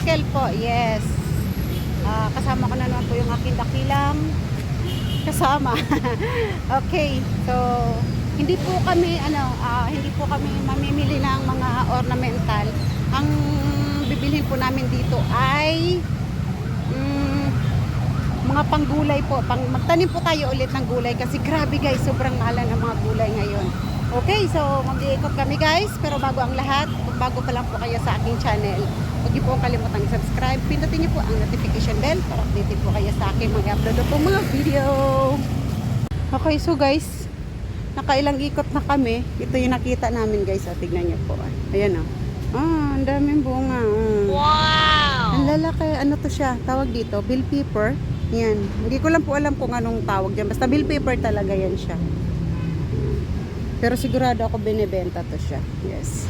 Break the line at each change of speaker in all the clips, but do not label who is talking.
tricycle po, yes. Kasama ko na naman po yung aking dakilang kasama. Okay, so hindi po kami hindi po kami mamimili ng mga ornamental. Ang bibilhin po namin dito ay mga panggulay po. Magtanim po tayo ulit ng gulay kasi grabe guys, sobrang mahal ng mga gulay ngayon. Okay, so mag-iikot kami guys, pero bago ang lahat, kung bago pa lang po kayo sa aking channel, huwag niyo po kalimutang subscribe, pindutin niyo po ang notification bell para update po kayo sa aking mga upload po mga video. Okay, so guys, nakailang ikot na kami. Ito yung nakita namin guys, tignan niyo po. Ayan ang daming bunga.
Wow!
Ang lalaki, ano to siya, tawag dito, bell pepper. Yan, hindi ko lang po alam kung anong tawag dyan, basta bell pepper talaga yan siya. Pero sigurado ako binebenta to siya. Yes.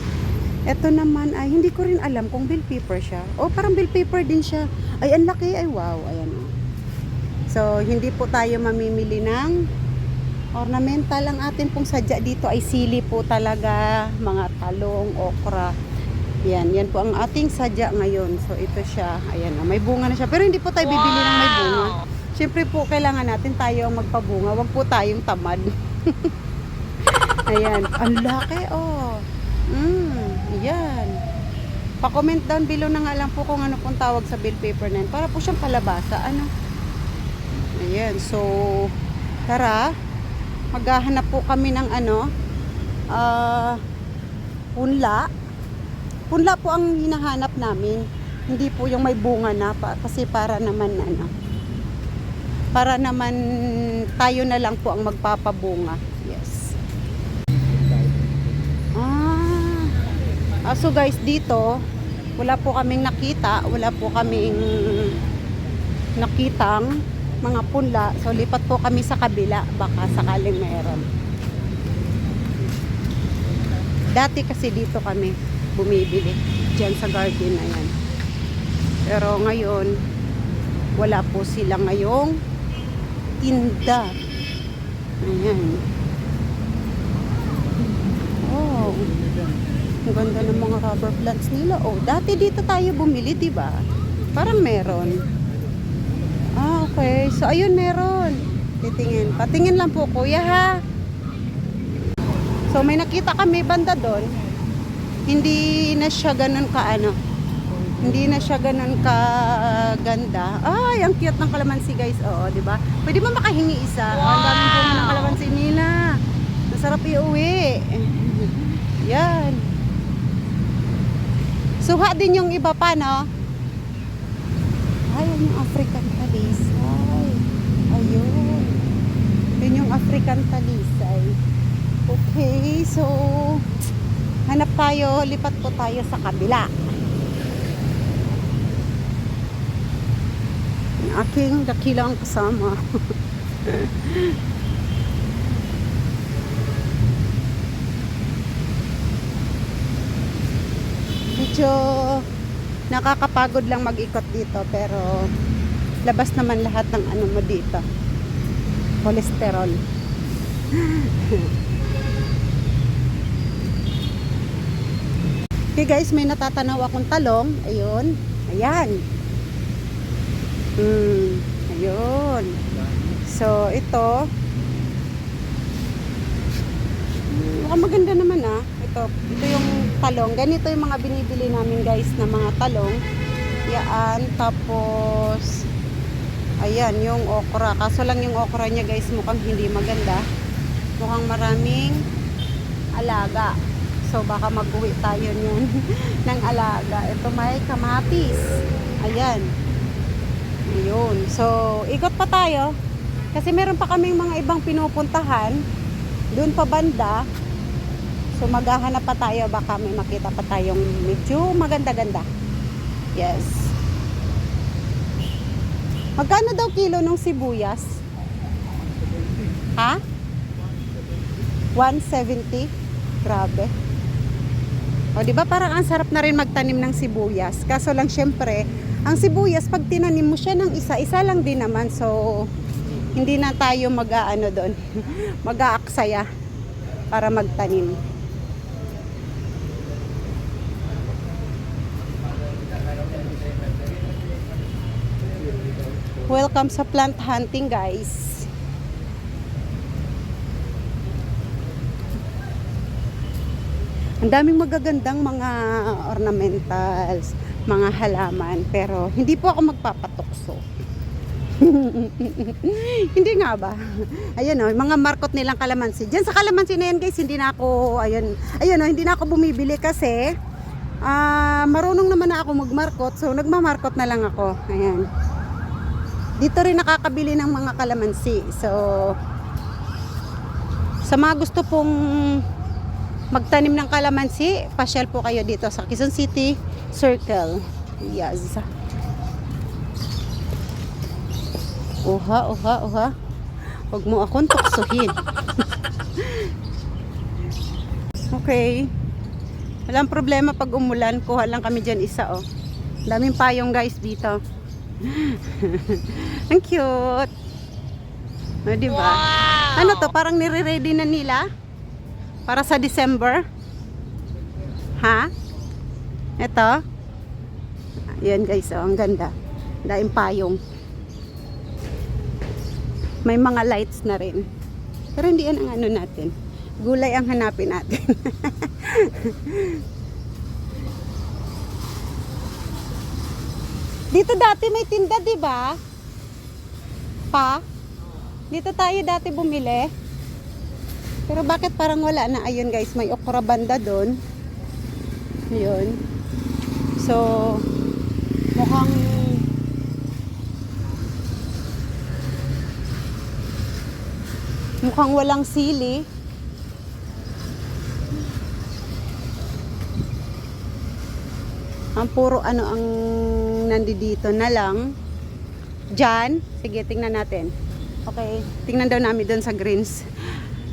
Ito naman ay hindi ko rin alam kung bell pepper siya. O parang bell pepper din siya. Ay ang laki. Ay wow. Ayan o. So hindi po tayo mamimili ng ornamental. Ang atin pong sadya dito ay sili po talaga. Mga talong, okra. Yan. Yan po ang ating sadya ngayon. So ito siya. Ayan o. May bunga na siya. Pero hindi po tayo bibili ng may bunga. Siyempre po kailangan natin tayo magpabunga. Huwag po tayong tamad. Ayan, ang laki oh. Ayan. Pa-comment down below na nga lang po kung ano pong tawag sa bell pepper na yun. Para po siyang palabasa, ano. Ayan, so tara, maghahanap po kami ng punla. Punla po ang hinahanap namin. Hindi po yung may bunga na kasi para naman para naman tayo na lang po ang magpapabunga. Yes. So guys, dito wala po kaming nakita, wala po kaming nakitang mga punla. So lipat po kami sa kabila, baka sakaling mayroon. Dati kasi dito kami bumibili diyan sa garden na yan. Pero ngayon wala po sila ngayong tinda. Ayan. Oh. Ang ganda ng mga rubber plants nila. Oh, dati dito tayo bumili, 'di ba? Parang meron. Okay. So ayun meron. Titingin. Patingin lang po, kuya ha. So may nakita kami banda doon. Hindi na siya ganun Hindi na siya ganun ka ganda. Ay, ang cute ng kalamansi, guys. Oo, 'di ba? Pwede mo makahingi isa. Wow! Ang daming bunga ng kalamansi nila. Masarap iuwi. Yan. Suha din yung iba pa, no? Ay, yung African talisay. Ayun. Yun yung African talisay. Okay, so hanap tayo, lipat po tayo sa kabila. Ang aking dakilang kasama. Medyo nakakapagod lang mag-ikot dito, pero labas naman lahat ng ano mo dito, cholesterol. Okay guys, may natatanaw akong talong. Ayun, ayan. Ayun. So ito mukhang maganda naman ito yung talong. Ganito yung mga binibili namin guys na mga talong. Yan, tapos ayan, yung okra. Kaso lang yung okra niya guys mukhang hindi maganda. Mukhang maraming alaga. So baka mag-uwi tayo niyan ng alaga. Ito may kamatis. Ayan. Ayun. So ikot pa tayo. Kasi meron pa kaming mga ibang pinupuntahan. Doon pa banda. So maghahanap pa tayo, baka may makita pa tayong medyo maganda-ganda. Yes. Magkano daw kilo ng sibuyas? Ha? 170? Grabe. O di ba parang ang sarap na rin magtanim ng sibuyas. Kaso lang syempre, ang sibuyas pag tinanim mo siya ng isa-isa lang din naman. So hindi na tayo mag-aano doon. Mag-aaksaya para magtanim. Welcome sa plant hunting, guys. Ang daming magagandang mga ornamentals, mga halaman, pero hindi po ako magpapatukso. Hindi nga ba? Ayun mga markot nilang kalamansi. Diyan sa kalamansi na yan, guys, hindi na ako, hindi na ako bumibili kasi marunong naman na ako magmarkot, so nagmamarkot na lang ako. Ayan. Dito rin nakakabili ng mga kalamansi. So, sa mga gusto pong magtanim ng kalamansi, pasyal po kayo dito sa Quezon City Circle. Yes. Oha. Huwag mo akong tuksuhin. Okay. Walang problema pag umulan. Kuha lang kami dyan isa, oh. Daming payong, guys, dito. Ang cute. O, diba?
Wow!
Ano to? Parang nire-ready na nila? Para sa December? Ha? Ito? Ayan, guys, oh. Ang ganda. Daing payong. May mga lights na rin. Pero hindi yan ang ano natin. Gulay ang hanapin natin. Dito dati may tinda, di ba? Pa? Dito tayo dati bumili. Pero bakit parang wala na? Ayun, guys, may okra banda doon. Ayun. So, mukhang walang sili. Ang puro ang nandito na lang. Diyan. Sige, tingnan natin. Okay, tingnan daw namin doon sa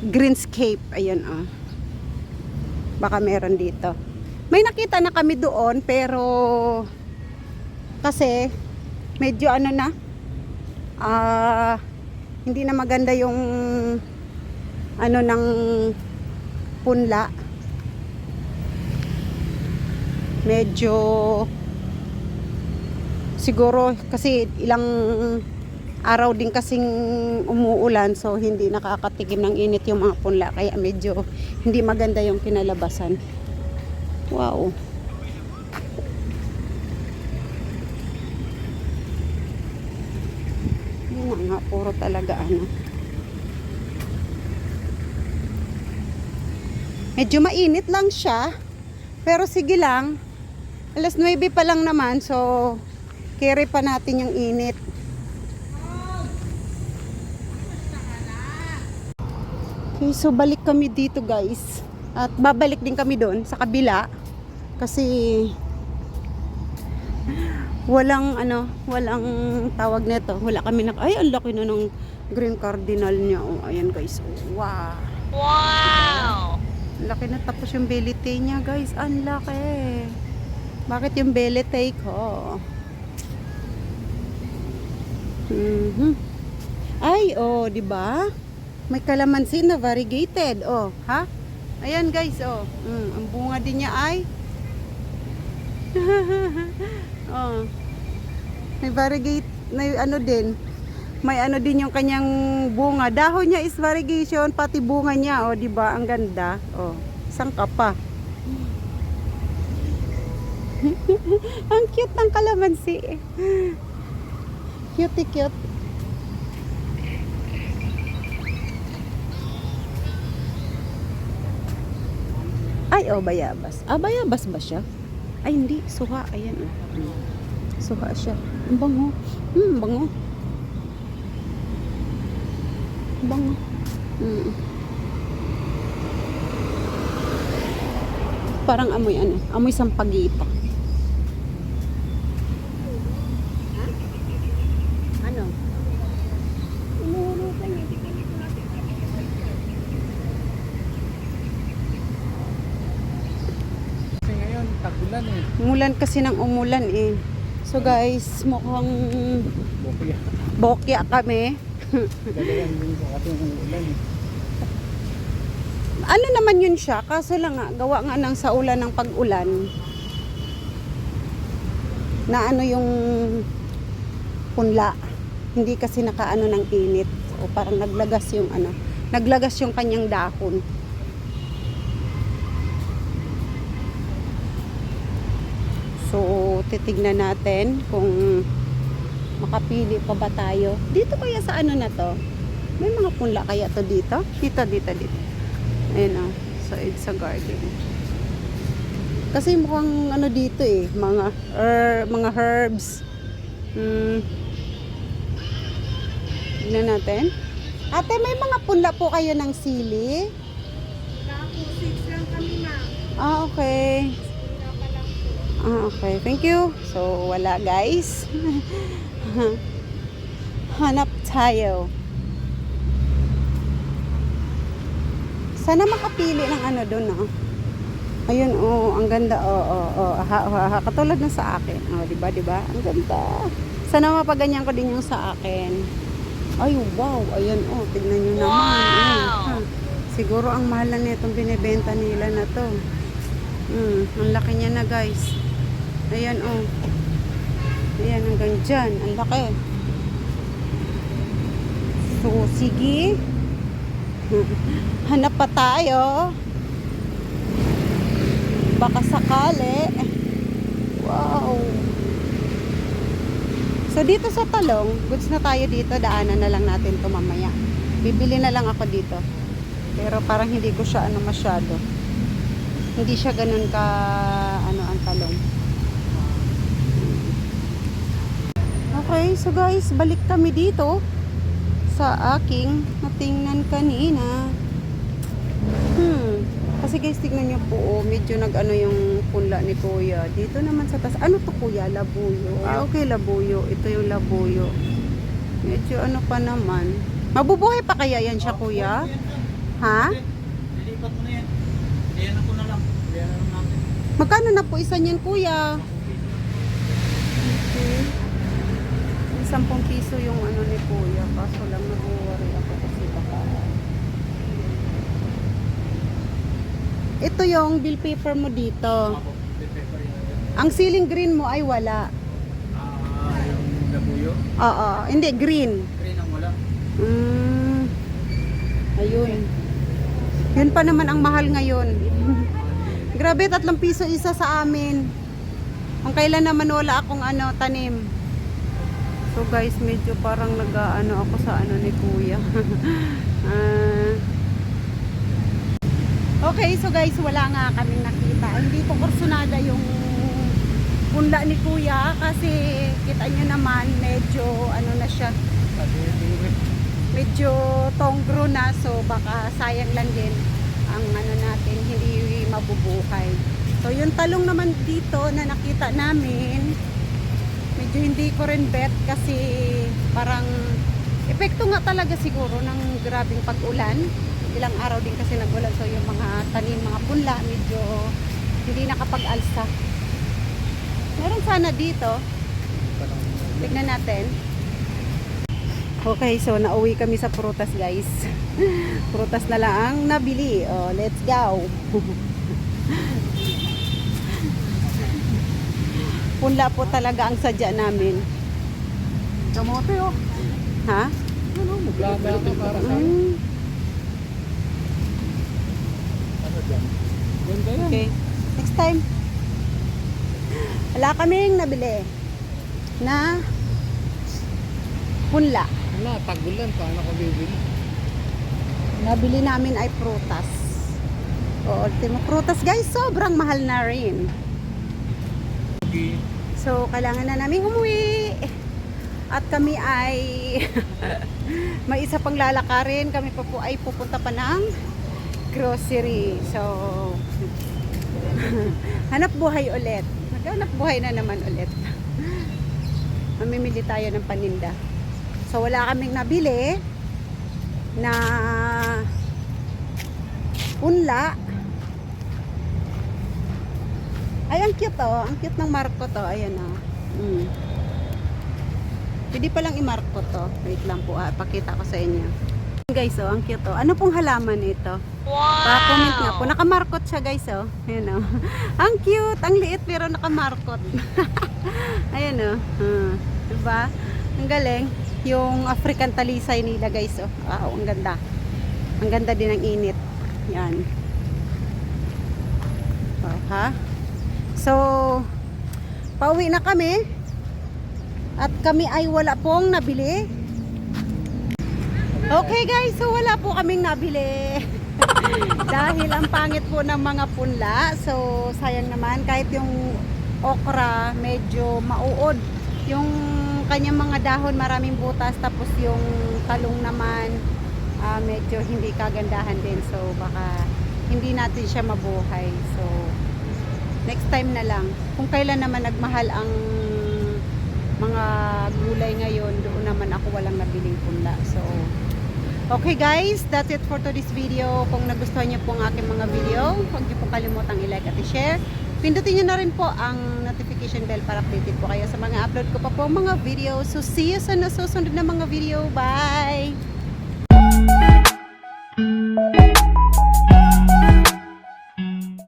Greenscape. Ayun, oh. Baka meron dito. May nakita na kami doon, pero kasi medyo hindi na maganda yung ng punla. Medyo siguro kasi ilang araw din kasing umuulan, so hindi nakakatikim ng init yung mga punla, kaya medyo hindi maganda yung kinalabasan. Wow. Yun nga, puro talaga medyo mainit lang siya, pero sige lang, alas 9 pa lang naman, so carry pa natin yung init. Okay, so balik kami dito, guys, at babalik din kami doon sa kabila kasi walang tawag nito, wala kami ay, ang laki na ng green cardinal niya. Oh, ayan, guys. Wow.
Wow!
Laki na, tapos yung belite niya, guys. Ang laki. Bakit yung belite ko? Ay, oh, di ba? May kalamansi na variegated. Oh, ha? Ayan, guys, oh. Ang bunga din niya ay oh. May variegate, may din. May din yung kanyang bunga. Dahon niya is variegation, pati bunga niya, oh, di ba? Ang ganda. Oh, isang kapa. Ang cute ng kalamansi. Cute. Ay, oh, bayabas. Bayabas ba siya? Ay, hindi. Suha. Ayan, oh. Suha siya. Ang bango. Bango. Bango. Parang amoy amoy sampagita. Ha? Ano? Umuhulutan niya.
Kasi ngayon, tagulan
Umulan kasi ng umulan eh. So guys, mukhang bokya kami.
Dalayan din ko kasi yung ulan
Ano naman yun siya, kaso lang nga, gawa nga ng sa ulan ng pag-ulan na yung punla. Hindi kasi nakaano ng init. O parang naglagas yung ano, naglagas yung kanyang dahon. So, titignan natin kung makapili pa ba tayo. Dito kaya sa ano na to? May mga punla kaya to dito? Dito. Ayun o. So, it's a garden. Kasi mukhang ano dito eh. Mga herbs. Tignan natin. Ate, may mga punla po kayo ng sili? Ah, okay. Ah, okay. Thank you. So, wala guys. Hanap tayo. Sana makapili ng ano doon, no? Ayun, oh, ang ganda. Katulad na sa akin. Oh, diba? Ang ganda. Sana mapaganyan ko din yung sa akin. Ay, wow. Ayun, oh, tignan nyo naman.
Wow!
Siguro ang mahal na nitong binibenta nila na to. Ang laki niya na, guys. Ayan, oh. Ayan, hanggang dyan. Ang laki. So, sige. Hanap pa tayo. Baka sakali. Wow. So, dito sa Talong, goods na tayo dito. Daanan na lang natin ito mamaya. Bibili na lang ako dito. Pero parang hindi ko siya ano masyado. Hindi siya ganun ka ano ang Talong. Okay, so guys, balik kami dito sa aking natingnan kanina. Kasi guys, tignan nyo po, oh, medyo nag-ano yung punla ni Kuya. Dito naman sa taas. Ano to Kuya? Labuyo. Ah, okay, labuyo. Ito yung labuyo. Medyo ano pa naman. Mabubuhay pa kaya yan siya, Kuya? Ha?
Lilipat mo na yan. Liyan ako na lang. Liyan na lang natin.
Magkano na po isa niyan, Kuya? Okay. 10 piso yung ano ni Kuya. Kaso lang nag-worry ako kasi baka. Ito yung bill paper mo dito. Ang ceiling green mo ay wala.
Yung labuyo.
Oo, hindi green.
Green ang wala.
Ayun. Yun pa naman ang mahal ngayon. Grabe, 3 piso isa sa amin. Ang kailan naman wala akong ano, tanim. So guys, medyo parang nag-ano ako sa ano ni Kuya. Okay, so guys, wala nga kaming nakita. Hindi ko kursunada yung punla ni Kuya kasi kita nyo naman medyo ano na siya. Medyo tongro na, so baka sayang lang din ang ano natin, hindi mabubuhay. So yung talong naman dito na nakita namin, medyo hindi ko rin bet kasi parang epekto nga talaga siguro ng grabing pag-ulan. Ilang araw din kasi nagulan, so yung mga tanim, mga punla medyo hindi nakapag-alsa. Meron sana dito. Tignan natin. Okay, so nauwi kami sa prutas guys. Prutas na lang ang nabili. Oh, let's go. Punla po talaga ang sadya namin.
Kamote oh.
Ha?
Ano, maglaga ka para sa ano dyan? Ganda yan.
Okay. Next time. Wala kaming nabili na punla.
Wala, tagulan. Paano ko bibili?
Nabili namin ay prutas. O, ultimo prutas guys, sobrang mahal na rin.
Okay.
So, kailangan na namin umuwi. At kami ay may isa pang lalakarin. Kami pa po ay pupunta pa ng grocery. So, hanap buhay ulit. Maghanap buhay na naman ulit. Mamimili tayo ng paninda. So, wala kaming nabili na punla. Ay, ang cute oh. Ang cute ng marko to. Ayan oh. Pwede palang i-marko to. Wait lang po. Pakita ko sa inyo. Guys oh, ang cute oh. Ano pong halaman ito? Pa-comment nga po. Nakamarkot siya guys oh. Ayan oh. Ang cute. Ang liit pero nakamarkot. Ayan oh. Diba? Ang galing. yung African talisay nila guys. Oh. Wow, ang ganda. Ang ganda din ng init. Yan. Oh, ha? So, pauwi na kami. At kami ay wala pong nabili. Okay guys, so wala po kaming nabili. Dahil ang pangit po ng mga punla. So, sayang naman. Kahit yung okra, medyo mauod. Yung kanyang mga dahon, maraming butas. Tapos yung talong naman, medyo hindi kagandahan din. So, baka hindi natin siya mabuhay. So, next time na lang. Kung kailan naman nagmahal ang mga gulay ngayon, doon naman ako walang nabiling punla. So, okay guys, that's it for today's video. Kung nagustuhan niyo po ang aking mga video, huwag niyo po kalimutang i-like at i-share. Pindutin niyo na rin po ang notification bell para updated po kayo sa mga upload ko pa po mga video. So, see you sa nasusunod na mga video. Bye!